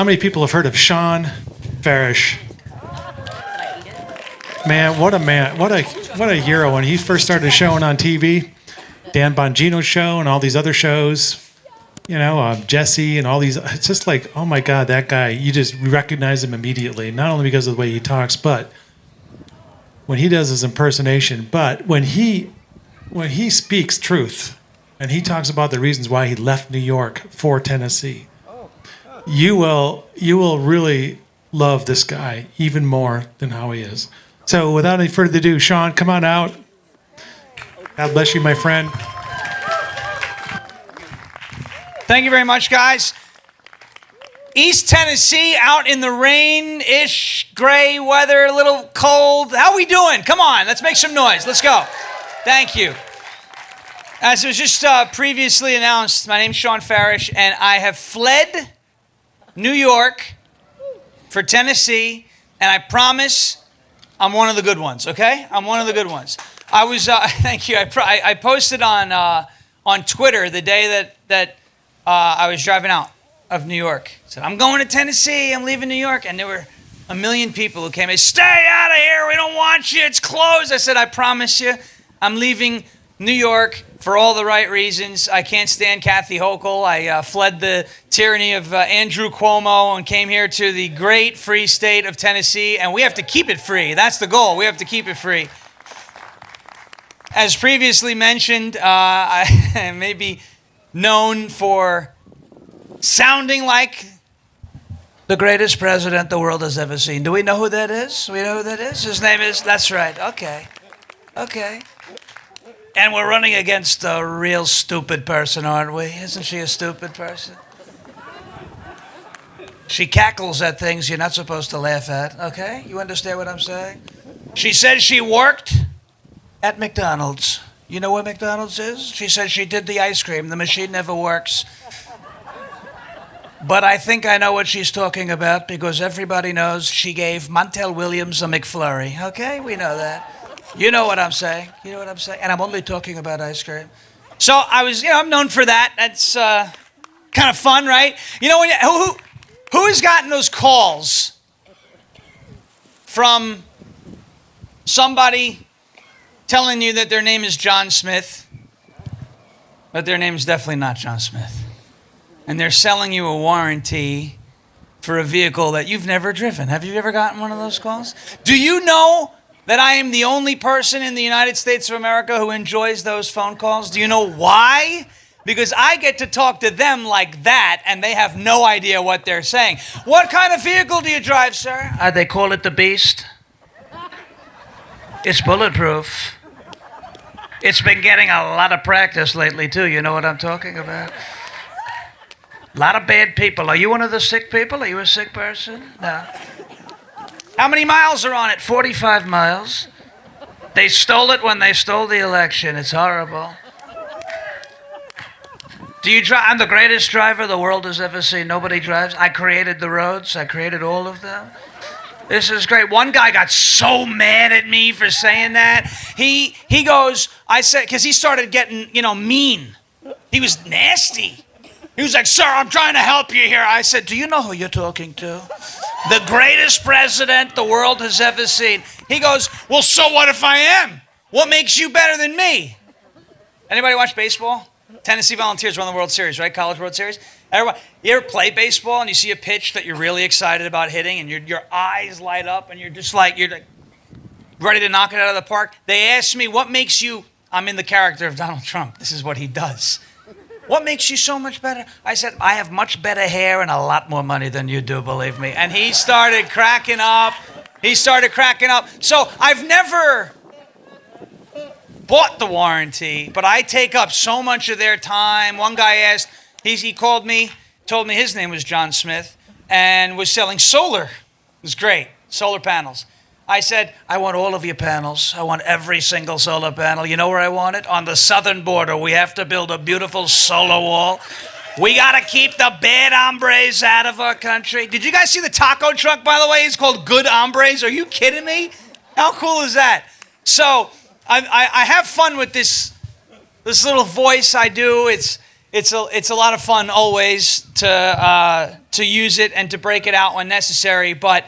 How many people have heard of Shawn Farash? Man, what a man. What a hero. When he first started showing on TV, Dan Bongino's show and all these other shows, Jesse and all these, it's just like, oh my God, that guy, you just recognize him immediately, not only because of the way he talks, but when he does his impersonation, but when he speaks truth and he talks about the reasons why he left New York for Tennessee, you will really love this guy even more than how he is. So without any further ado, Shawn, come on out. God bless you, my friend. Thank you very much, guys. East Tennessee, out in the rain-ish, gray weather, a little cold. How we doing? Come on, let's make some noise. Let's go. Thank you. As it was just previously announced, my name's Shawn Farash, and I have fled New York for Tennessee, and I promise I'm one of the good ones, okay? I'm one of the good ones. I was, thank you. I posted on Twitter the day that I was driving out of New York. I said, I'm going to Tennessee. I'm leaving New York. And there were a million people who came and said, stay out of here. We don't want you. It's closed. I said, I promise you, I'm leaving New York for all the right reasons. I can't stand Kathy Hochul. I fled the tyranny of Andrew Cuomo and came here to the great free state of Tennessee. And we have to keep it free. That's the goal. We have to keep it free. As previously mentioned, I may be known for sounding like the greatest president the world has ever seen. Do we know who that is? We know who that is? His name is, that's right, okay. And we're running against a real stupid person, aren't we? Isn't she a stupid person? She cackles at things you're not supposed to laugh at, okay? You understand what I'm saying? She says she worked at McDonald's. You know where McDonald's is? She said she did the ice cream. The machine never works. But I think I know what she's talking about because everybody knows she gave Montel Williams a McFlurry. Okay? We know that. You know what I'm saying. You know what I'm saying? And I'm only talking about ice cream. So I'm known for that. That's kind of fun, right? You know, who has gotten those calls from somebody telling you that their name is John Smith, but their name is definitely not John Smith. And they're selling you a warranty for a vehicle that you've never driven. Have you ever gotten one of those calls? Do you know that I am the only person in the United States of America who enjoys those phone calls? Do you know why? Because I get to talk to them like that, and they have no idea what they're saying. What kind of vehicle do you drive, sir? They call it the Beast. It's bulletproof. It's been getting a lot of practice lately, too. You know what I'm talking about? A lot of bad people. Are you one of the sick people? Are you a sick person? No. How many miles are on it? 45 miles. They stole it when they stole the election. It's horrible. Do you drive? I'm the greatest driver the world has ever seen. Nobody drives. I created the roads. I created all of them. This is great. One guy got so mad at me for saying that. He goes, I said, because he started getting, mean. He was nasty. He was like, sir, I'm trying to help you here. I said, do you know who you're talking to? The greatest president the world has ever seen. He goes, well, so what if I am? What makes you better than me? Anybody watch baseball? Tennessee Volunteers won the World Series, right? College World Series. Everybody, you ever play baseball and you see a pitch that you're really excited about hitting and your eyes light up and you're like ready to knock it out of the park? They asked me, what makes you, I'm in the character of Donald Trump. This is what he does. What makes you so much better? I said, I have much better hair and a lot more money than you do, believe me. And he started cracking up. So I've never bought the warranty, but I take up so much of their time. One guy asked, he called me, told me his name was John Smith, and was selling solar. It was great, solar panels. I said, I want all of your panels. I want every single solar panel. You know where I want it? On the southern border. We have to build a beautiful solar wall. We got to keep the bad hombres out of our country. Did you guys see the taco truck, by the way? It's called Good Hombres. Are you kidding me? How cool is that? So I have fun with this little voice I do. it's a lot of fun always to use it and to break it out when necessary. But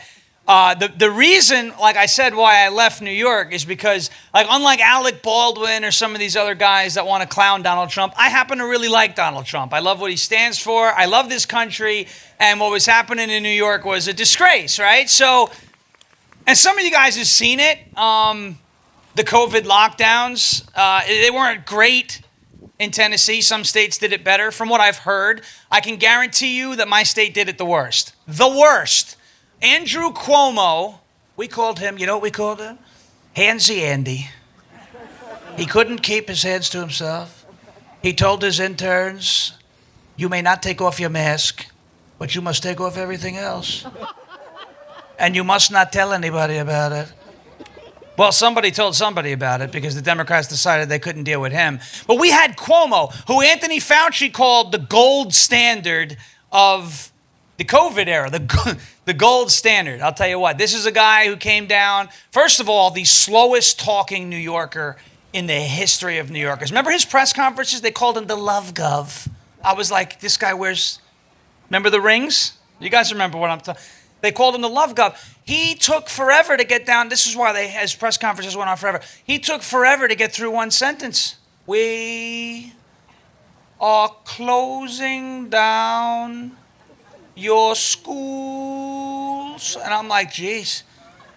the reason, like I said, why I left New York is because, like, unlike Alec Baldwin or some of these other guys that want to clown Donald Trump, I happen to really like Donald Trump. I love what he stands for. I love this country. And what was happening in New York was a disgrace, right? So, and some of you guys have seen it. The COVID lockdowns, they weren't great in Tennessee. Some states did it better. From what I've heard, I can guarantee you that my state did it the worst. The worst. Andrew Cuomo, we called him, you know what we called him? Handsy Andy. He couldn't keep his hands to himself. He told his interns, you may not take off your mask, but you must take off everything else. And you must not tell anybody about it. Well, somebody told somebody about it because the Democrats decided they couldn't deal with him. But we had Cuomo, who Anthony Fauci called the gold standard of the COVID era, the gold standard. I'll tell you what, this is a guy who came down, first of all, the slowest talking New Yorker in the history of New Yorkers. Remember his press conferences? They called him the Love Gov. I was like, this guy wears, remember the rings? You guys remember what I'm talking about? They called him the Love Gov. He took forever to get down. This is why his press conferences went on forever. He took forever to get through one sentence. We are closing down your schools. And I'm like, geez,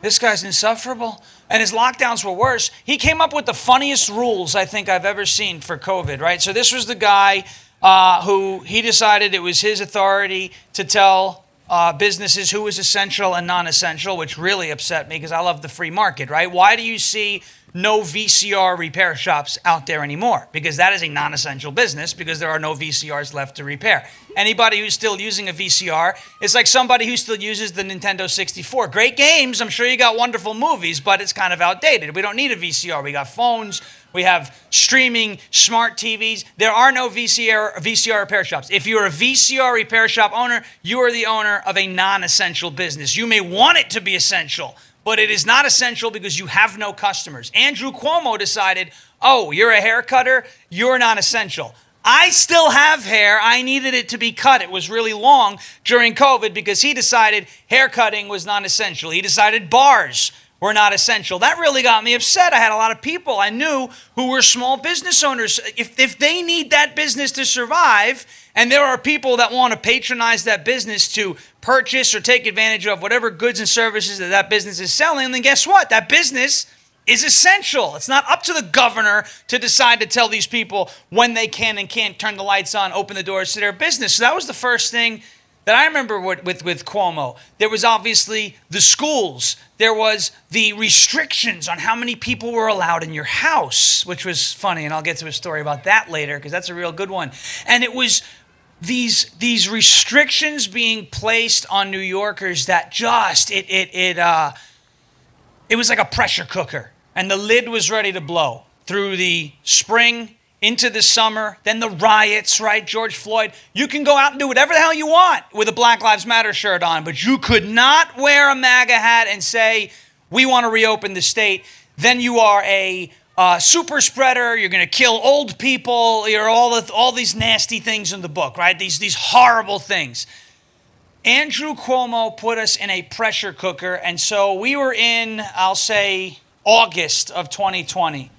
this guy's insufferable. And his lockdowns were worse. He came up with the funniest rules I think I've ever seen for COVID, right? So this was the guy who he decided it was his authority to tell businesses who was essential and non-essential, which really upset me because I love the free market, right? Why do you see no VCR repair shops out there anymore? Because that is a non-essential business because there are no VCRs left to repair. Anybody who's still using a VCR is like somebody who still uses the Nintendo 64. Great games, I'm sure you got wonderful movies, but it's kind of outdated. We don't need a VCR. We got phones, we have streaming, smart TVs. There are no VCR repair shops. If you're a VCR repair shop owner, you are the owner of a non-essential business. You may want it to be essential, but it is not essential because you have no customers. Andrew Cuomo decided, oh, you're a hair cutter, you're not essential. I still have hair. I needed it to be cut. It was really long during COVID because he decided hair cutting was not essential. He decided bars were not essential. That really got me upset. I had a lot of people I knew who were small business owners. If they need that business to survive, and there are people that want to patronize that business to purchase or take advantage of whatever goods and services that business is selling, then guess what? That business is essential. It's not up to the governor to decide to tell these people when they can and can't turn the lights on, open the doors to their business. So that was the first thing that I remember with Cuomo. There was obviously the schools. There was the restrictions on how many people were allowed in your house, which was funny, and I'll get to a story about that later because that's a real good one. And it was these restrictions being placed on New Yorkers that just it was like a pressure cooker, and the lid was ready to blow through the spring into the summer, then the riots, right? George Floyd. You can go out and do whatever the hell you want with a Black Lives Matter shirt on, but you could not wear a MAGA hat and say, we want to reopen the state. Then you are a super spreader. You're going to kill old people. You're all these nasty things in the book, right? These horrible things. Andrew Cuomo put us in a pressure cooker, and so we were in, I'll say, August of 2020.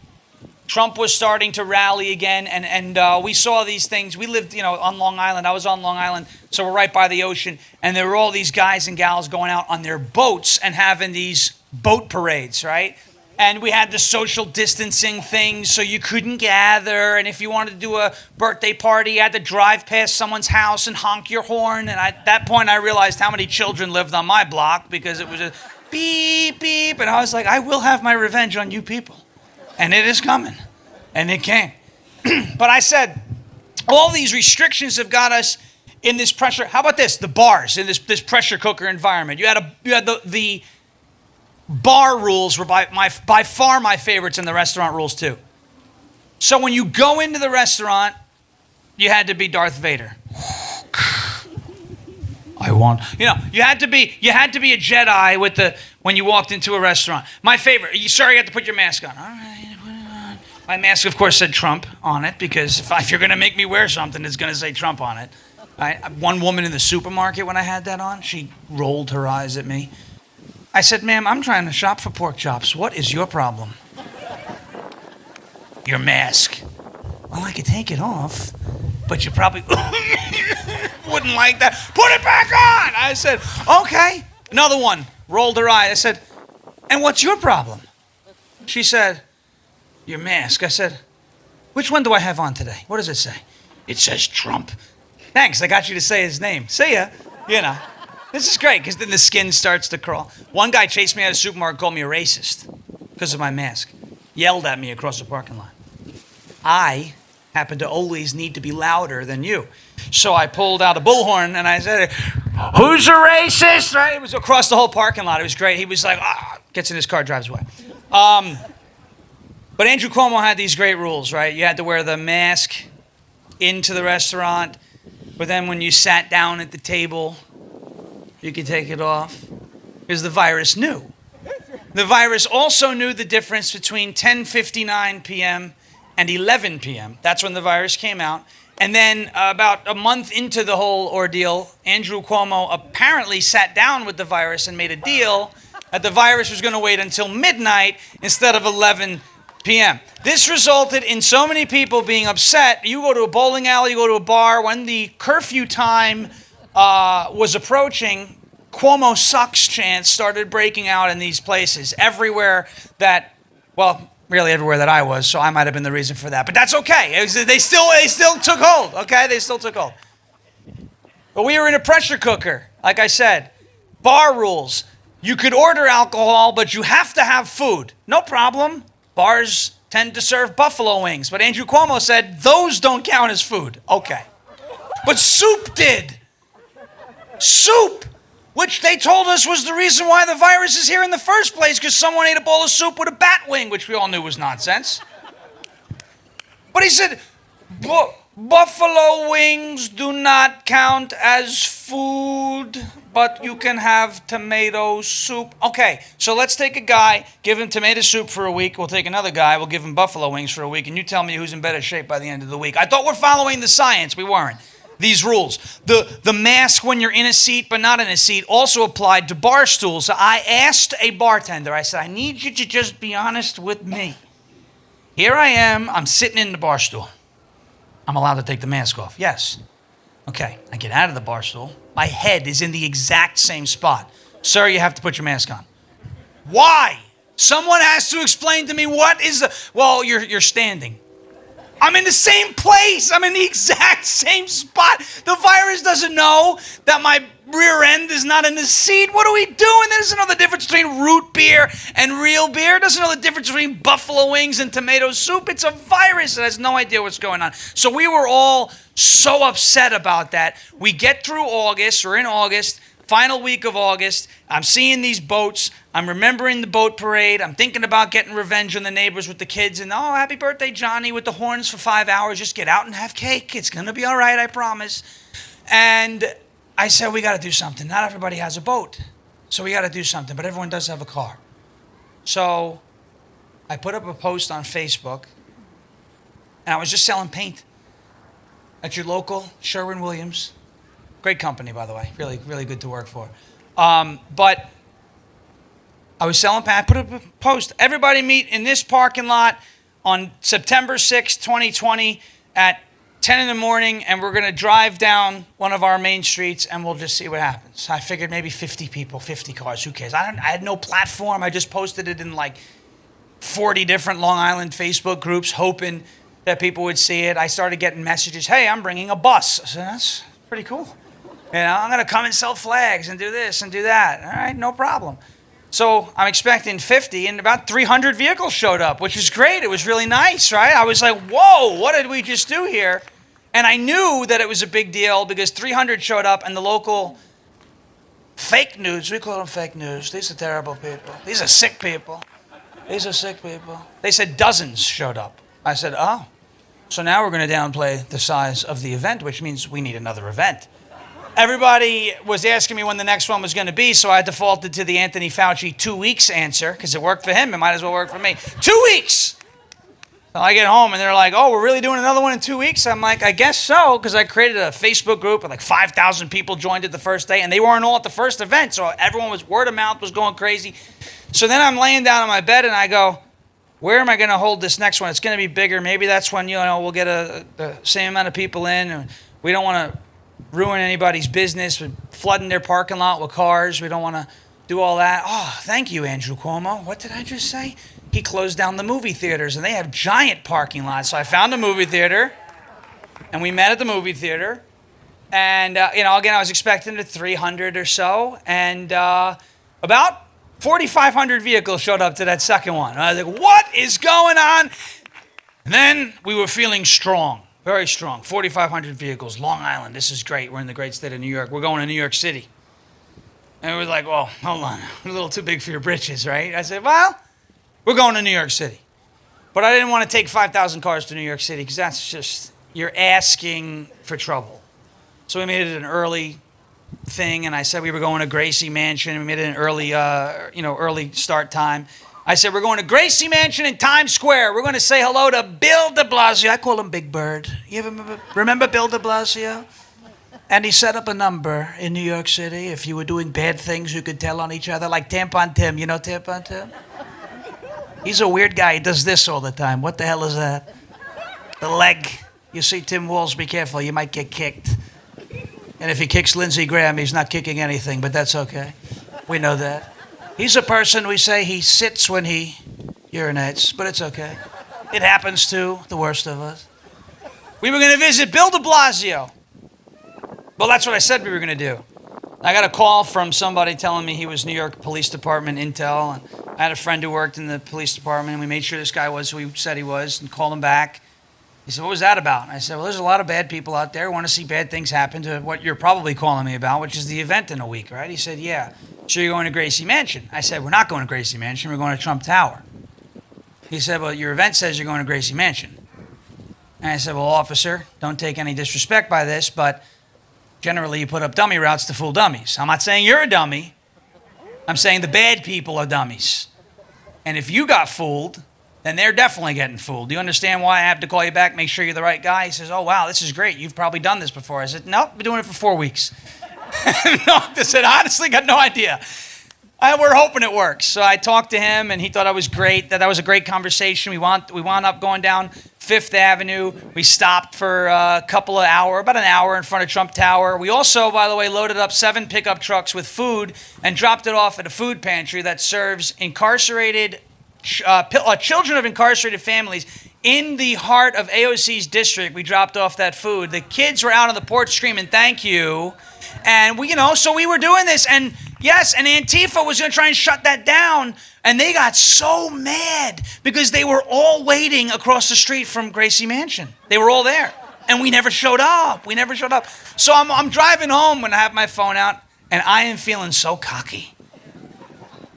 Trump was starting to rally again, and we saw these things. We lived, on Long Island. I was on Long Island, so we're right by the ocean. And there were all these guys and gals going out on their boats and having these boat parades, right? And we had the social distancing things, so you couldn't gather. And if you wanted to do a birthday party, you had to drive past someone's house and honk your horn. And at that point, I realized how many children lived on my block because it was a beep, beep. And I was like, I will have my revenge on you people. And it is coming. And it came. But I said, all these restrictions have got us in this pressure. How about this? The bars in this pressure cooker environment. You had the bar rules were by far my favorites, and the restaurant rules too. So when you go into the restaurant, you had to be Darth Vader. You had to be a Jedi when you walked into a restaurant. My favorite. Sorry, you had to put your mask on. All right. My mask, of course, said Trump on it because if you're going to make me wear something, it's going to say Trump on it. One woman in the supermarket, when I had that on, she rolled her eyes at me. I said, ma'am, I'm trying to shop for pork chops. What is your problem? Your mask. Well, I could take it off, but you probably wouldn't like that. Put it back on! I said, okay. Another one rolled her eye. I said, and what's your problem? She said, your mask. I said, which one do I have on today? What does it say? It says Trump. Thanks, I got you to say his name. See ya. You know. This is great, because then the skin starts to crawl. One guy chased me out of the supermarket, called me a racist because of my mask. Yelled at me across the parking lot. I happen to always need to be louder than you. So I pulled out a bullhorn and I said, who's a racist? Right? It was across the whole parking lot. It was great. He was like, gets in his car, drives away. But Andrew Cuomo had these great rules, right? You had to wear the mask into the restaurant, but then when you sat down at the table, you could take it off. Because the virus knew. The virus also knew the difference between 10:59 p.m. and 11 p.m. That's when the virus came out. And then about a month into the whole ordeal, Andrew Cuomo apparently sat down with the virus and made a deal that the virus was going to wait until midnight instead of 11 p.m. This resulted in so many people being upset. You go to a bowling alley, you go to a bar, when the curfew time was approaching, Cuomo sucks chants started breaking out in these places. Everywhere that, well, really everywhere that I was, so I might have been the reason for that. But that's okay. They still took hold, okay? They still took hold. But we were in a pressure cooker, like I said. Bar rules. You could order alcohol, but you have to have food. No problem. Bars tend to serve buffalo wings, but Andrew Cuomo said those don't count as food. Okay. But soup did. Soup, which they told us was the reason why the virus is here in the first place, because someone ate a bowl of soup with a bat wing, which we all knew was nonsense. But he said, buffalo wings do not count as food, but you can have tomato soup. Okay, so let's take a guy, give him tomato soup for a week. We'll take another guy, we'll give him buffalo wings for a week, and you tell me who's in better shape by the end of the week. I thought we're following the science. We weren't. These rules. The mask when you're in a seat but not in a seat also applied to bar stools. So I asked a bartender, I said, I need you to just be honest with me. Here I am, I'm sitting in the bar stool. I'm allowed to take the mask off. Yes. Okay, I get out of the bar stool. My head is in the exact same spot. Sir, you have to put your mask on. Why? Someone has to explain to me what is the... Well, you're standing. I'm in the same place. I'm in the exact same spot. The virus doesn't know that my rear end is not in the seat. What are we doing? It doesn't know the difference between root beer and real beer. It doesn't know the difference between buffalo wings and tomato soup. It's a virus. It has no idea what's going on. So we were all so upset about that. We get through August. We're in August. Final week of August, I'm seeing these boats. I'm remembering the boat parade. I'm thinking about getting revenge on the neighbors with the kids. And, oh, happy birthday, Johnny, with the horns for 5 hours. Just get out and have cake. It's going to be all right, I promise. And I said, we got to do something. Not everybody has a boat. So we got to do something. But everyone does have a car. So I put up a post on Facebook. And I was just selling paint at your local Sherwin-Williams. Great company, by the way. Really, really good to work for. But I was selling paint. I put up a post. Everybody meet in this parking lot on September 6th, 2020 at 10 in the morning, and we're going to drive down one of our main streets, and we'll just see what happens. I figured maybe 50 people, 50 cars. Who cares? I had no platform. I just posted it in like 40 different Long Island Facebook groups, hoping that people would see it. I started getting messages, hey, I'm bringing a bus. I said, that's pretty cool. You know, I'm going to come and sell flags and do this and do that. All right, no problem. So I'm expecting 50, and about 300 vehicles showed up, which was great. It was really nice, right? I was like, whoa, what did we just do here? And I knew that it was a big deal because 300 showed up, and the local fake news, we call them fake news. These are terrible people. These are sick people. These are sick people. They said dozens showed up. I said, oh, so now we're going to downplay the size of the event, which means we need another event. Everybody was asking me when the next one was going to be, so I defaulted to the Anthony Fauci 2 weeks answer because it worked for him. It might as well work for me. 2 weeks. So I get home and they're like, oh, we're really doing another one in 2 weeks? I'm like, I guess so, because I created a Facebook group and like 5,000 people joined it the first day, and they weren't all at the first event, so everyone was, word of mouth was going crazy. So then I'm laying down on my bed and I go, where am I going to hold this next one? It's going to be bigger. Maybe that's when, we'll get the same amount of people in. And we don't want to ruin anybody's business with flooding their parking lot with cars. We don't want to do all that. Oh, thank you, Andrew Cuomo. What did I just say? He closed down the movie theaters, and they have giant parking lots. So I found a movie theater, and we met at the movie theater. And, again, I was expecting 300 or so. And about 4,500 vehicles showed up to that second one. And I was like, what is going on? And then we were feeling strong, very strong. 4,500 vehicles, Long Island. This is great. We're in the great state of New York. We're going to New York City. And we were like, well, hold on. We're a little too big for your britches, right? I said, well, we're going to New York City. But I didn't want to take 5,000 cars to New York City because that's just, you're asking for trouble. So we made it an early thing, and I said we were going to Gracie Mansion. We made it an early start time. I said we're going to Gracie Mansion in Times Square. We're going to say hello to Bill de Blasio. I call him Big Bird. You ever remember Bill de Blasio? And he set up a number in New York City. If you were doing bad things, you could tell on each other, like Tampon Tim. You know Tampon Tim? He's a weird guy. He does this all the time. What the hell is that? The leg. You see Tim Walls, be careful. You might get kicked. And if he kicks Lindsey Graham, he's not kicking anything, but that's okay. We know that. He's a person, we say he sits when he urinates, but it's okay. It happens to the worst of us. We were going to visit Bill de Blasio. Well, that's what I said we were going to do. I got a call from somebody telling me he was New York Police Department intel, and I had a friend who worked in the police department, and we made sure this guy was who he said he was and called him back. He said, what was that about? And I said, well, there's a lot of bad people out there who want to see bad things happen to what you're probably calling me about, which is the event in a week, right? He said, yeah. So you're going to Gracie Mansion? I said, we're not going to Gracie Mansion. We're going to Trump Tower. He said, well, your event says you're going to Gracie Mansion. And I said, well, officer, don't take any disrespect by this, but generally you put up dummy routes to fool dummies. I'm not saying you're a dummy. I'm saying the bad people are dummies. And if you got fooled, then they're definitely getting fooled. Do you understand why I have to call you back, make sure you're the right guy? He says, oh, wow, this is great. You've probably done this before. I said, nope, been doing it for 4 weeks. No, I said, honestly, got no idea. We're hoping it works. So I talked to him, and he thought I was great, that was a great conversation. We wound up going down Fifth Avenue. We stopped for about an hour in front of Trump Tower. We also, by the way, loaded up 7 pickup trucks with food and dropped it off at a food pantry that serves incarcerated children of incarcerated families in the heart of AOC's district. We dropped off that food. The kids were out on the porch screaming, thank you. And so we were doing this, and yes, and Antifa was going to try and shut that down, and they got so mad because they were all waiting across the street from Gracie Mansion. They were all there, and we never showed up. So I'm driving home when I have my phone out, and I am feeling so cocky.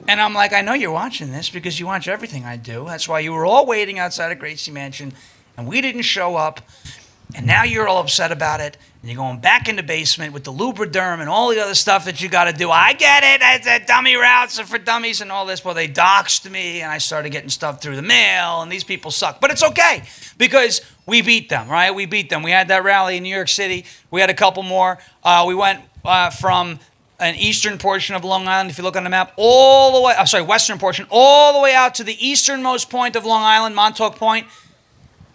And I'm like, I know you're watching this because you watch everything I do. That's why you were all waiting outside of Gracie Mansion, and we didn't show up, and now you're all upset about it, and you're going back in the basement with the Lubriderm and all the other stuff that you got to do. I get it. I said dummy routes are for dummies and all this. Well, they doxed me, and I started getting stuff through the mail, and these people suck. But it's okay because we beat them, right? We beat them. We had that rally in New York City. We had a couple more. We went from an eastern portion of Long Island, if you look on the map, western portion, all the way out to the easternmost point of Long Island, Montauk Point.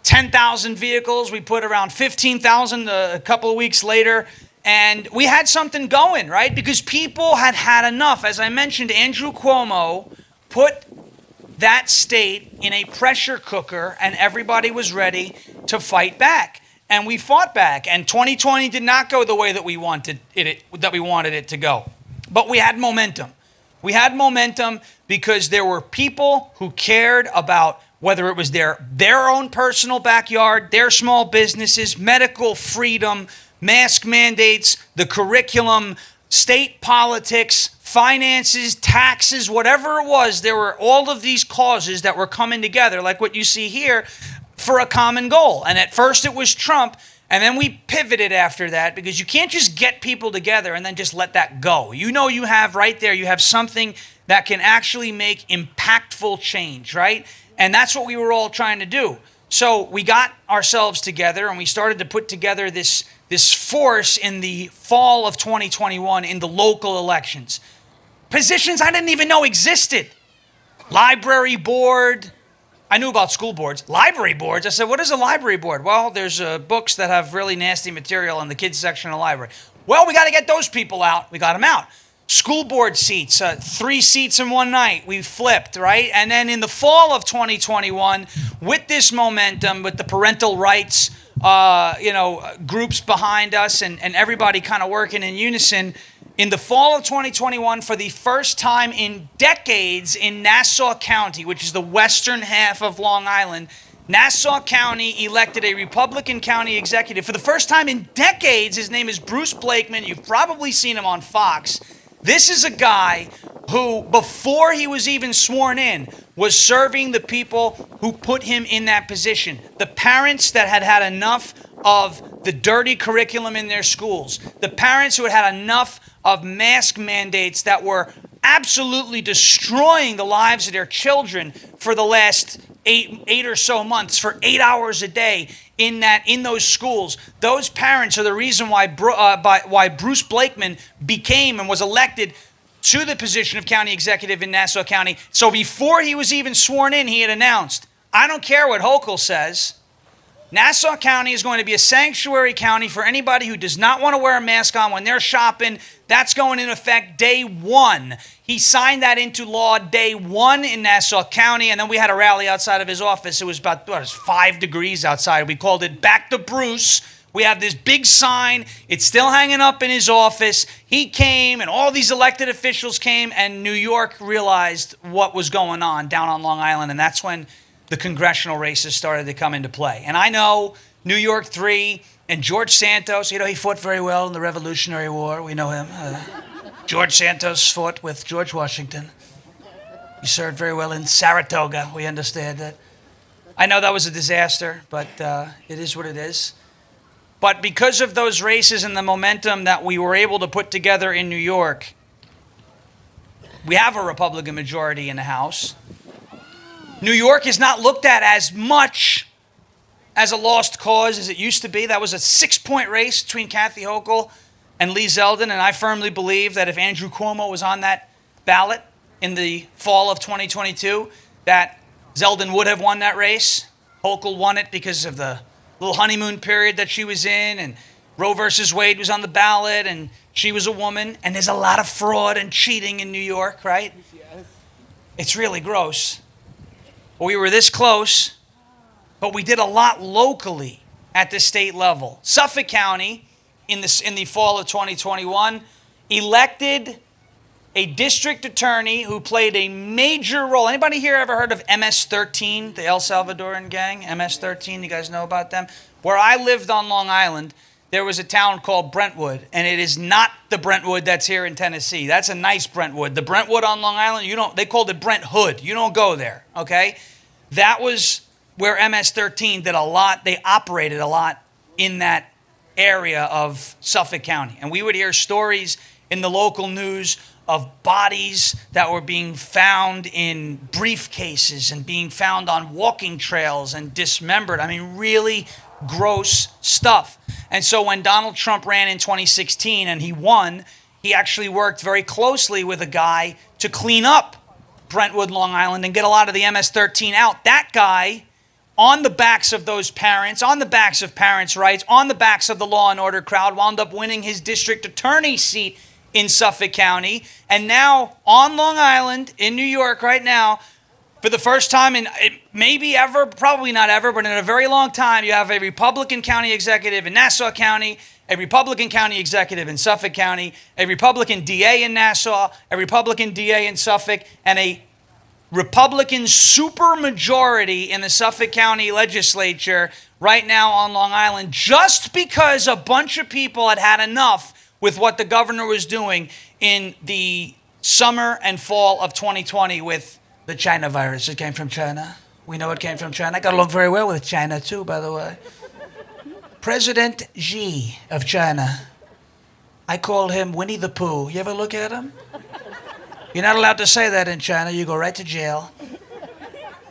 10,000 vehicles. We put around 15,000 a couple of weeks later. And we had something going, right? Because people had had enough. As I mentioned, Andrew Cuomo put that state in a pressure cooker, and everybody was ready to fight back. And we fought back. And 2020 did not go the way that we wanted it to go. But we had momentum. We had momentum because there were people who cared about whether it was their own personal backyard, their small businesses, medical freedom, mask mandates, the curriculum, state politics, finances, taxes, whatever it was. There were all of these causes that were coming together, like what you see here, for a common goal. And at first it was Trump, and then we pivoted after that because you can't just get people together and then just let that go. You have right there, you have something that can actually make impactful change, right? And that's what we were all trying to do. So we got ourselves together and we started to put together this force in the fall of 2021 in the local elections. Positions I didn't even know existed. Library board. I knew about school boards. Library boards. I said, what is a library board? Well, there's books that have really nasty material in the kids section of the library. Well, we got to get those people out. We got them out. School board seats, 3 seats in one night. We flipped, right? And then in the fall of 2021, with this momentum, with the parental rights, groups behind us and everybody kind of working in unison, in the fall of 2021, for the first time in decades in Nassau County, which is the western half of Long Island, Nassau County elected a Republican county executive. For the first time in decades, his name is Bruce Blakeman. You've probably seen him on Fox. This is a guy who, before he was even sworn in, was serving the people who put him in that position. The parents that had had enough of the dirty curriculum in their schools. The parents who had had enough of mask mandates that were absolutely destroying the lives of their children for the last eight or so months, for 8 hours a day in those schools. Those parents are the reason why Bruce Blakeman became and was elected to the position of county executive in Nassau County. So before he was even sworn in, he had announced, I don't care what Hochul says, Nassau County is going to be a sanctuary county for anybody who does not want to wear a mask on when they're shopping. That's going into effect day 1. He signed that into law day 1 in Nassau County, and then we had a rally outside of his office. It was about 5 degrees outside. We called it Back to Bruce. We have this big sign. It's still hanging up in his office. He came, and all these elected officials came, and New York realized what was going on down on Long Island, and that's when the congressional races started to come into play. And I know New York 3 and George Santos, he fought very well in the Revolutionary War. We know him. George Santos fought with George Washington. He served very well in Saratoga. We understand that. I know that was a disaster, but it is what it is. But because of those races and the momentum that we were able to put together in New York, we have a Republican majority in the House. New York is not looked at as much as a lost cause as it used to be. That was a 6-point race between Kathy Hochul and Lee Zeldin, and I firmly believe that if Andrew Cuomo was on that ballot in the fall of 2022, that Zeldin would have won that race. Hochul won it because of the little honeymoon period that she was in, and Roe versus Wade was on the ballot, and she was a woman, and there's a lot of fraud and cheating in New York, right? Yes. It's really gross. We were this close, but we did a lot locally at the state level. Suffolk County, in the fall of 2021, elected a district attorney who played a major role. Anybody here ever heard of MS-13, the El Salvadoran gang? MS-13, you guys know about them? Where I lived on Long Island, there was a town called Brentwood, and it is not the Brentwood that's here in Tennessee. That's a nice Brentwood. The Brentwood on Long Island, they called it Brent Hood. You don't go there, okay? That was where MS-13 did a lot. They operated a lot in that area of Suffolk County. And we would hear stories in the local news of bodies that were being found in briefcases and being found on walking trails and dismembered. I mean, really gross stuff. And so when Donald Trump ran in 2016 and he won, he actually worked very closely with a guy to clean up Brentwood, Long Island, and get a lot of the MS-13 out. That guy, on the backs of those parents, on the backs of parents' rights, on the backs of the law and order crowd, wound up winning his district attorney seat in Suffolk County. And now on Long Island, in New York right now, for the first time in maybe ever, probably not ever, but in a very long time, you have a Republican county executive in Nassau County, a Republican county executive in Suffolk County, a Republican DA in Nassau, a Republican DA in Suffolk, and a Republican supermajority in the Suffolk County legislature right now on Long Island, just because a bunch of people had had enough with what the governor was doing in the summer and fall of 2020 with the China virus. It came from China. We know it came from China. I got along very well with China too, by the way. President Xi of China. I call him Winnie the Pooh. You ever look at him? You're not allowed to say that in China. You go right to jail.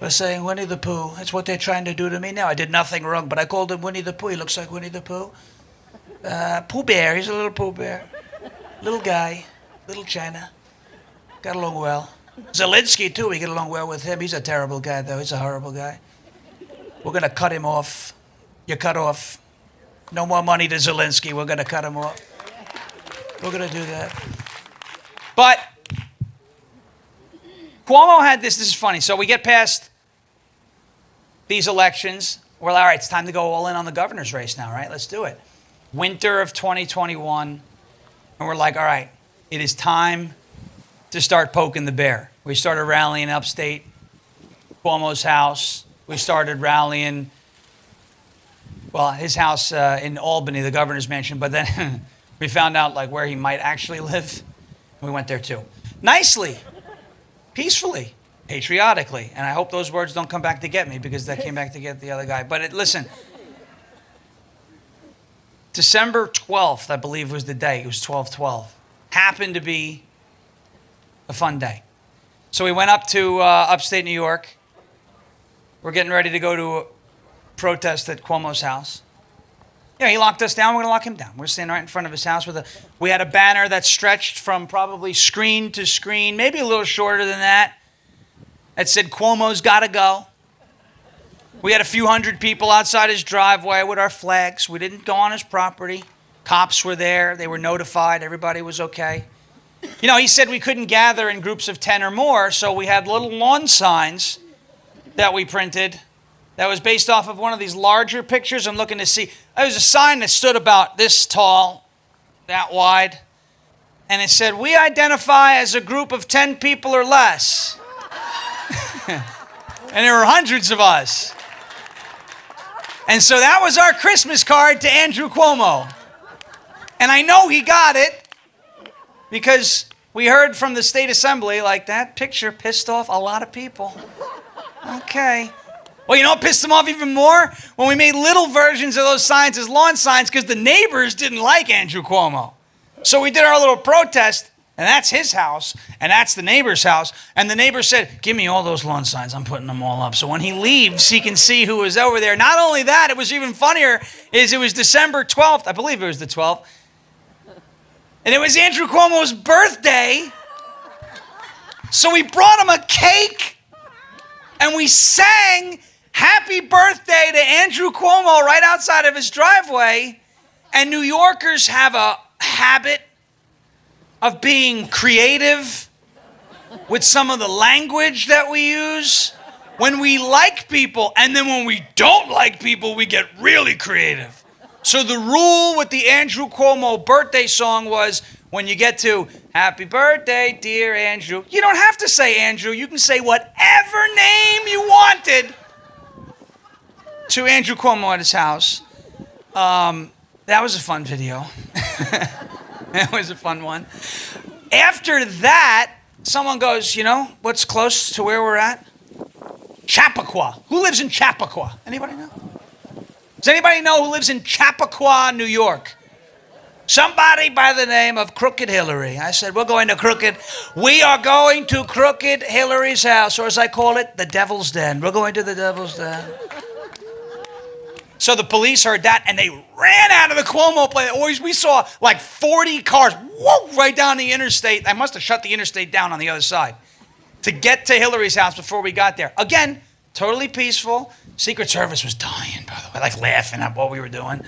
by saying Winnie the Pooh. That's what they're trying to do to me now. I did nothing wrong, but I called him Winnie the Pooh. He looks like Winnie the Pooh. Pooh Bear. He's a little Pooh Bear. Little guy. Little China. Got along well. Zelensky, too. We get along well with him. He's a terrible guy, though. He's a horrible guy. We're going to cut him off. You're cut off. No more money to Zelensky. We're going to cut him off. We're going to do that. But Cuomo had this. This is funny. So we get past these elections. We're like, all right, it's time to go all in on the governor's race now, right? Let's do it. Winter of 2021. And we're like, all right, it is time to start poking the bear. We started rallying upstate Cuomo's house. We started rallying, well, his house in Albany, the governor's mansion. But then we found out like where he might actually live. We went there too. Nicely, peacefully, patriotically. And I hope those words don't come back to get me because that came back to get the other guy. But listen, December 12th, I believe was the day. It was 12/12. Happened to be a fun day. So we went up to upstate New York. We're getting ready to go to a protest at Cuomo's house. Yeah, he locked us down. We're going to lock him down. We're standing right in front of his house we had a banner that stretched from probably screen to screen, maybe a little shorter than that. That said, Cuomo's got to go. We had a few hundred people outside his driveway with our flags. We didn't go on his property. Cops were there. They were notified. Everybody was okay. You know, he said we couldn't gather in groups of 10 or more, so we had little lawn signs that we printed that was based off of one of these larger pictures. I'm looking to see. There was a sign that stood about this tall, that wide, and it said, "We identify as a group of 10 people or less." And there were hundreds of us. And so that was our Christmas card to Andrew Cuomo. And I know he got it because we heard from the state assembly, like, that picture pissed off a lot of people. Okay. Well, you know what pissed them off even more? When we made little versions of those signs as lawn signs because the neighbors didn't like Andrew Cuomo. So we did our little protest, and that's his house, and that's the neighbor's house. And the neighbor said, "Give me all those lawn signs. I'm putting them all up." So when he leaves, he can see who was over there. Not only that, it was even funnier, is it was December 12th. I believe it was the 12th. And it was Andrew Cuomo's birthday. So we brought him a cake, and we sang "Happy Birthday" to Andrew Cuomo right outside of his driveway. And New Yorkers have a habit of being creative with some of the language that we use when we like people, and then when we don't like people, we get really creative. So the rule with the Andrew Cuomo birthday song was, when you get to "Happy Birthday, dear Andrew," you don't have to say Andrew. You can say whatever name you wanted to Andrew Cuomo at his house. That was a fun video. That was a fun one. After that, someone goes, "You know what's close to where we're at? Chappaqua." Who lives in Chappaqua? Anybody know? Does anybody know who lives in Chappaqua, New York? Somebody by the name of Crooked Hillary. I said, we are going to Crooked Hillary's house, or as I call it, the Devil's Den. We're going to the Devil's Den. So the police heard that, and they ran out of the Cuomo place. We saw like 40 cars, whoa, right down the interstate. I must have shut the interstate down on the other side to get to Hillary's house before we got there. Again, totally peaceful. Secret Service was dying, by the way, like laughing at what we were doing.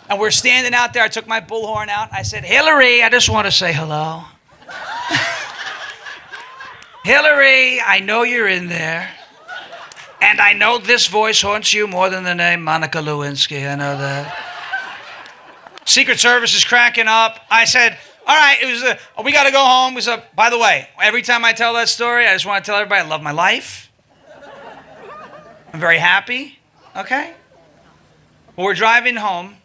And we're standing out there. I took my bullhorn out. I said, "Hillary, I just want to say hello." "Hillary, I know you're in there. And I know this voice haunts you more than the name Monica Lewinsky. I know that." Secret Service is cracking up. I said, "All right, we got to go home." By the way, every time I tell that story, I just want to tell everybody I love my life. I'm very happy. Okay? Well, we're driving home,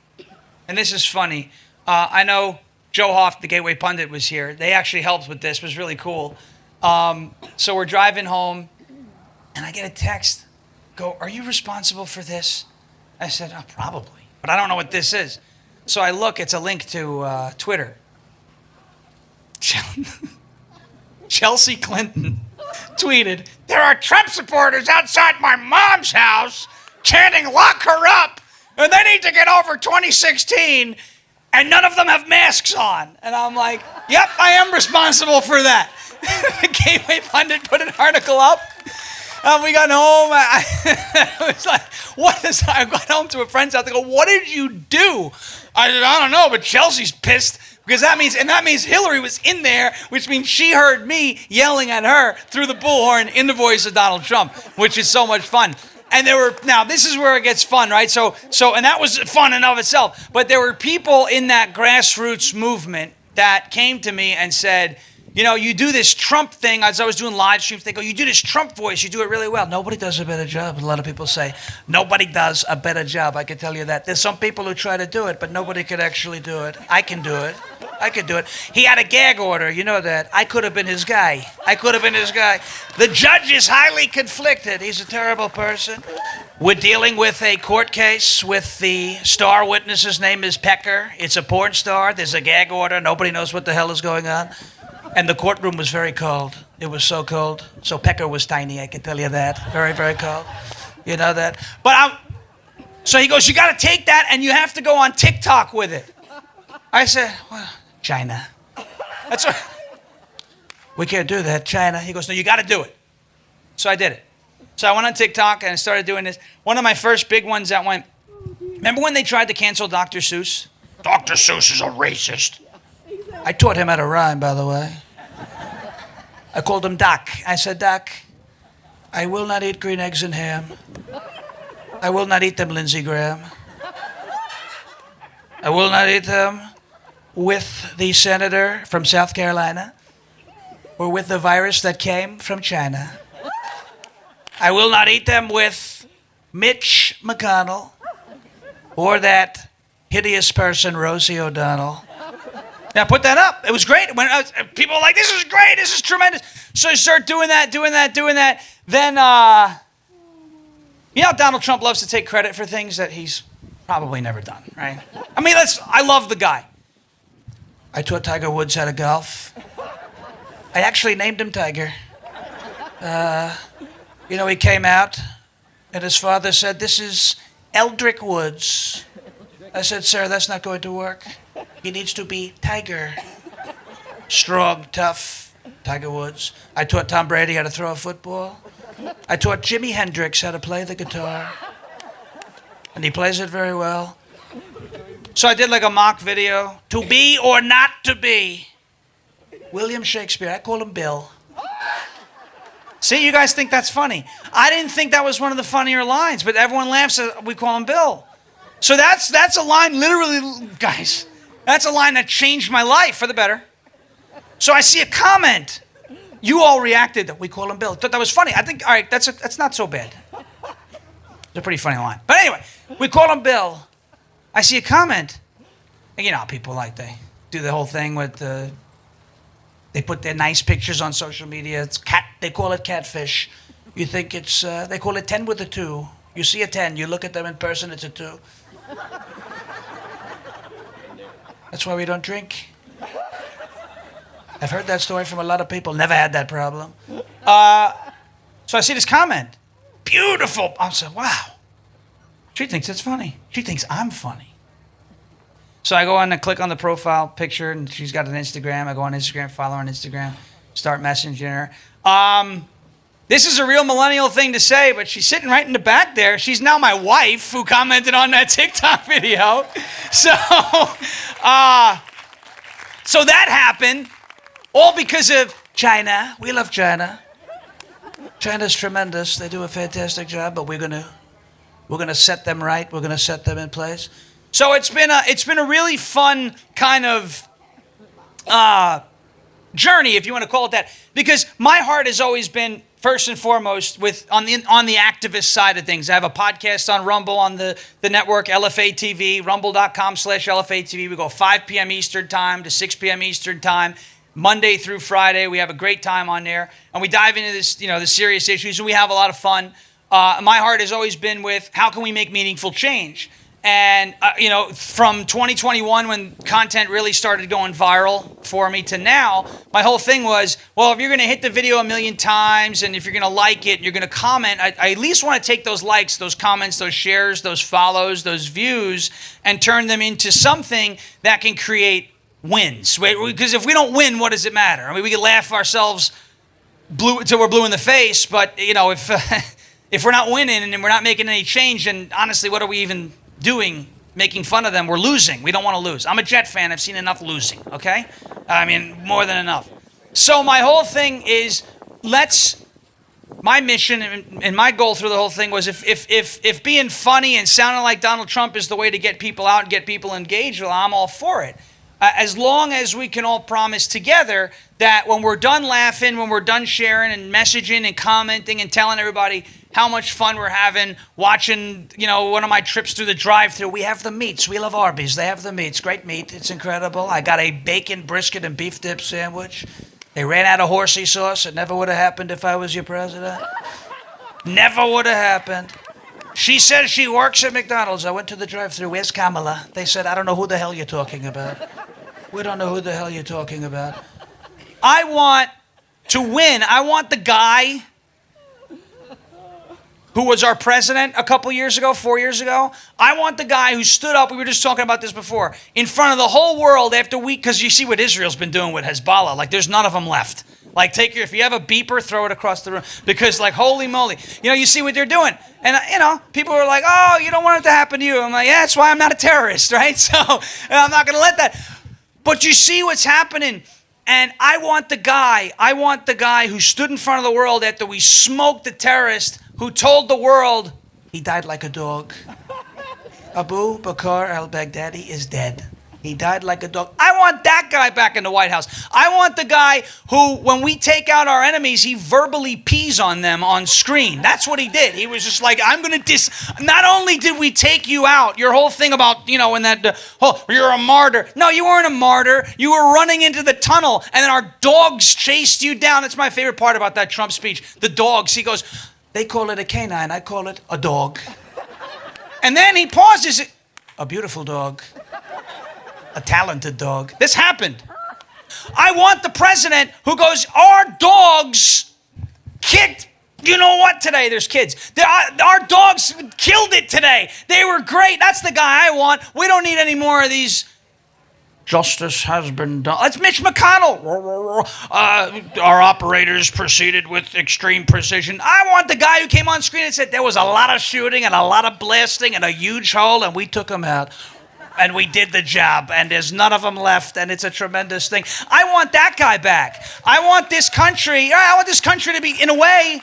and this is funny. I know Joe Hoff, the Gateway Pundit, was here. They actually helped with this. It was really cool. So we're driving home, and I get a text. Go, "Are you responsible for this?" I said, "Oh, probably, but I don't know what this is." So I look, it's a link to Twitter. Chelsea Clinton tweeted, "There are Trump supporters outside my mom's house chanting, 'Lock her up,' and they need to get over 2016, and none of them have masks on." And I'm like, yep, I am responsible for that. The Gateway Pundit put an article up. We got home. I was like, what is that? I got home to a friend's house. They go, "What did you do?" I said, "I don't know, but Chelsea's pissed." Because that means Hillary was in there, which means she heard me yelling at her through the bullhorn in the voice of Donald Trump, which is so much fun. And now this is where it gets fun, right? So, and that was fun in of itself. But there were people in that grassroots movement that came to me and said, "You know, you do this Trump thing." As I was doing live streams, they go, "You do this Trump voice, you do it really well." Nobody does a better job. A lot of people say, nobody does a better job. I can tell you that. There's some people who try to do it, but nobody could actually do it. I can do it. I could do it. He had a gag order, you know that. I could have been his guy. The judge is highly conflicted. He's a terrible person. We're dealing with a court case with the star witness's name is Pecker. It's a porn star. There's a gag order. Nobody knows what the hell is going on. And the courtroom was very cold. It was so cold. So Pecker was tiny, I can tell you that. Very, very cold. You know that. So he goes, "You got to take that and you have to go on TikTok with it." I said, "Well, China." That's what, "We can't do that, China." He goes, "No, you got to do it." So I did it. So I went on TikTok and I started doing this. One of my first big ones that went, remember when they tried to cancel Dr. Seuss? Dr. Seuss is a racist. I taught him how to rhyme, by the way. I called him Doc. I said, "Doc, I will not eat green eggs and ham. I will not eat them, Lindsey Graham. I will not eat them with the senator from South Carolina or with the virus that came from China. I will not eat them with Mitch McConnell or that hideous person, Rosie O'Donnell." Now put that up. It was great. People were like, "This is great. This is tremendous." So I start doing that. Then, Donald Trump loves to take credit for things that he's probably never done, right? I mean, I love the guy. I taught Tiger Woods how to golf. I actually named him Tiger. He came out and his father said, "This is Eldrick Woods." I said, "Sir, that's not going to work. He needs to be Tiger. Strong, tough, Tiger Woods." I taught Tom Brady how to throw a football. I taught Jimi Hendrix how to play the guitar. And he plays it very well. So I did like a mock video. To be or not to be. William Shakespeare. I call him Bill. See, you guys think that's funny. I didn't think that was one of the funnier lines, but everyone laughs at we call him Bill. So that's a line literally, guys, that's a line that changed my life for the better. So I see a comment. You all reacted that we call him Bill. Thought that was funny. I think, all right, that's not so bad. It's a pretty funny line. But anyway, we call him Bill. I see a comment. And you know how people they do the whole thing with they put their nice pictures on social media. They call it catfish. You think it's, they call it 10 with a 2. You see a 10, you look at them in person, it's a 2. That's why we don't drink. I've heard that story from a lot of people. Never had that problem. So I see this comment. Beautiful. I said, wow. She thinks it's funny. She thinks I'm funny. So I go on and click on the profile picture, and she's got an Instagram. I go on Instagram, follow her on Instagram, start messaging her. This is a real millennial thing to say, but she's sitting right in the back there. She's now my wife who commented on that TikTok video. So that happened, all because of China. We love China. China's tremendous. They do a fantastic job, but we're gonna set them right. We're gonna set them in place. So it's been a really fun kind of journey, if you want to call it that, because my heart has always been first and foremost on the activist side of things. I have a podcast on Rumble on the network LFA TV, rumble.com/LFA TV. We go 5 p.m. Eastern time to 6 p.m. Eastern time, Monday through Friday. We have a great time on there, and we dive into this, the serious issues, and we have a lot of fun. My heart has always been with how can we make meaningful change. And, from 2021 when content really started going viral for me to now, my whole thing was, well, if you're going to hit the video a million times and if you're going to like it, you're going to comment, I at least want to take those likes, those comments, those shares, those follows, those views, and turn them into something that can create wins. Because if we don't win, what does it matter? I mean, we can laugh ourselves blue till we're blue in the face, but, if we're not winning and we're not making any change, then honestly, what are we even doing making fun of them? We're losing. We don't want to lose. I'm a Jet fan. I've seen enough losing, okay? I mean, more than enough. So my whole thing is, my mission and my goal through the whole thing was if being funny and sounding like Donald Trump is the way to get people out and get people engaged, well, I'm all for it. As long as we can all promise together that when we're done laughing, when we're done sharing and messaging and commenting and telling everybody how much fun we're having, watching, one of my trips through the drive-thru, we have the meats. We love Arby's. They have the meats. Great meat. It's incredible. I got a bacon, brisket, and beef dip sandwich. They ran out of horsey sauce. It never would have happened if I was your president. Never would have happened. She says she works at McDonald's. I went to the drive-thru. Where's Kamala? They said, I don't know who the hell you're talking about. We don't know who the hell you're talking about. I want to win. I want the guy who was our president a couple years ago, 4 years ago. I want the guy who stood up, we were just talking about this before, in front of the whole world after because you see what Israel's been doing with Hezbollah. Like, there's none of them left. Like, if you have a beeper, throw it across the room. Because, like, holy moly. You see what they're doing. And, people are like, oh, you don't want it to happen to you. I'm like, yeah, that's why I'm not a terrorist, right? So, I'm not going to let that. But you see what's happening. And I want the guy who stood in front of the world after we smoked the terrorist, who told the world he died like a dog. Abu Bakr al-Baghdadi is dead. He died like a dog. I want that guy back in the White House. I want the guy who, when we take out our enemies, he verbally pees on them on screen. That's what he did. He was just like, I'm going to not only did we take you out, your whole thing about, in that, you're a martyr. No, you weren't a martyr. You were running into the tunnel, and then our dogs chased you down. That's my favorite part about that Trump speech. The dogs. He goes, they call it a canine. I call it a dog. And then he pauses. A beautiful dog. A talented dog. This happened. I want the president who goes, our dogs kicked, today? There's kids. Our dogs killed it today. They were great. That's the guy I want. We don't need any more of these. Justice has been done. It's Mitch McConnell. Our operators proceeded with extreme precision. I want the guy who came on screen and said there was a lot of shooting and a lot of blasting and a huge hole, and we took him out. And we did the job, and there's none of them left, and it's a tremendous thing. I want that guy back. I want this country to be, in a way,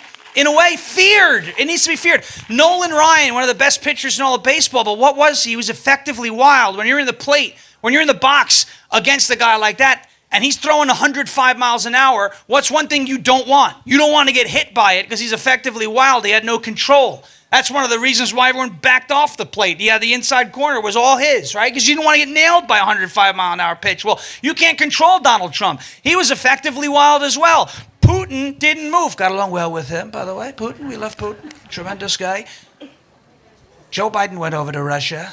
feared. It needs to be feared. Nolan Ryan, one of the best pitchers in all of baseball, but what was he? He was effectively wild. When you're in the plate, when you're in the box against a guy like that, and he's throwing 105 miles an hour, what's one thing you don't want? You don't want to get hit by it because he's effectively wild. He had no control. That's one of the reasons why everyone backed off the plate. Yeah, the inside corner was all his, right? Because you didn't want to get nailed by a 105-mile-an-hour pitch. Well, you can't control Donald Trump. He was effectively wild as well. Putin didn't move. Got along well with him, by the way. Putin, we love Putin. Tremendous guy. Joe Biden went over to Russia.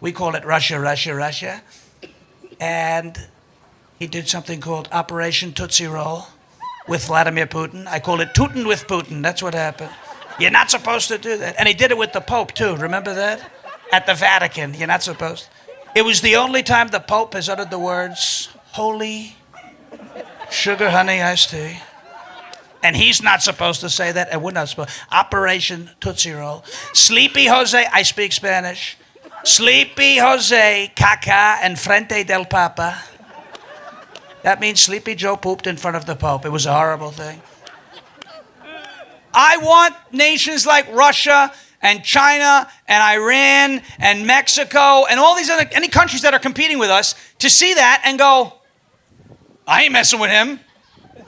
We call it Russia, Russia, Russia. And he did something called Operation Tootsie Roll with Vladimir Putin. I call it Tootin' with Putin. That's what happened. You're not supposed to do that. And he did it with the Pope, too. Remember that? At the Vatican. You're not supposed. It was the only time the Pope has uttered the words, holy sugar honey iced tea. And he's not supposed to say that, and we're not supposed. Operation Tootsie Roll. Sleepy Jose, I speak Spanish. Sleepy Jose, caca en frente del Papa. That means Sleepy Joe pooped in front of the Pope. It was a horrible thing. I want nations like Russia and China and Iran and Mexico and all these any countries that are competing with us to see that and go, I ain't messing with him.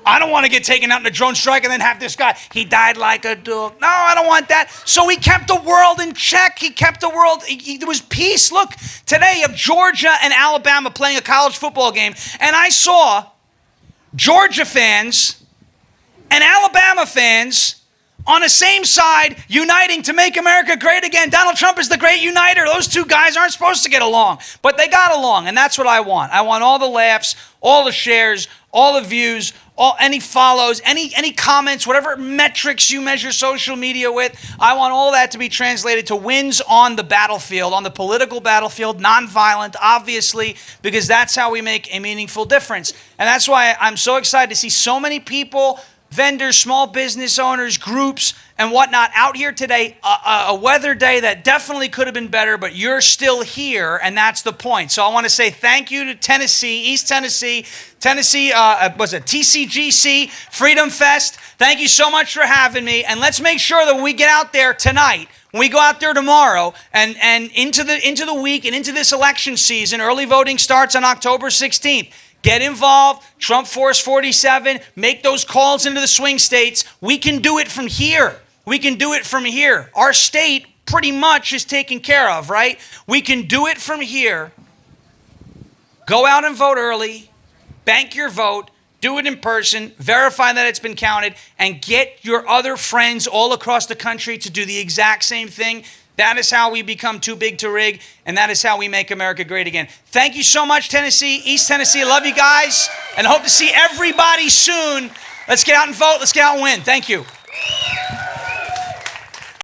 I don't want to get taken out in a drone strike and then have this guy, he died like a dog. No, I don't want that. So he kept the world in check. He kept the world, there was peace. Look, today you have Georgia and Alabama playing a college football game, and I saw Georgia fans and Alabama fans on the same side, uniting to make America great again. Donald Trump is the great uniter. Those two guys aren't supposed to get along, but they got along, and that's what I want. I want all the laughs, all the shares, all the views, any follows, any comments, whatever metrics you measure social media with. I want all that to be translated to wins on the battlefield, on the political battlefield, nonviolent, obviously, because that's how we make a meaningful difference. And that's why I'm so excited to see so many people, vendors, small business owners, groups, and whatnot out here today. A weather day that definitely could have been better, but you're still here, and that's the point. So I want to say thank you to Tennessee, East Tennessee, was it TCGC, Freedom Fest. Thank you so much for having me, and let's make sure that when we get out there tonight, when we go out there tomorrow and into the week and into this election season, early voting starts on October 16th. Get involved, Trump Force 47, make those calls into the swing states. We can do it from here. We can do it from here. Our state pretty much is taken care of, right? We can do it from here. Go out and vote early, bank your vote, do it in person, verify that it's been counted, and get your other friends all across the country to do the exact same thing. That is how we become too big to rig, and that is how we make America great again. Thank you so much, Tennessee, East Tennessee. I love you guys, and hope to see everybody soon. Let's get out and vote. Let's get out and win. Thank you.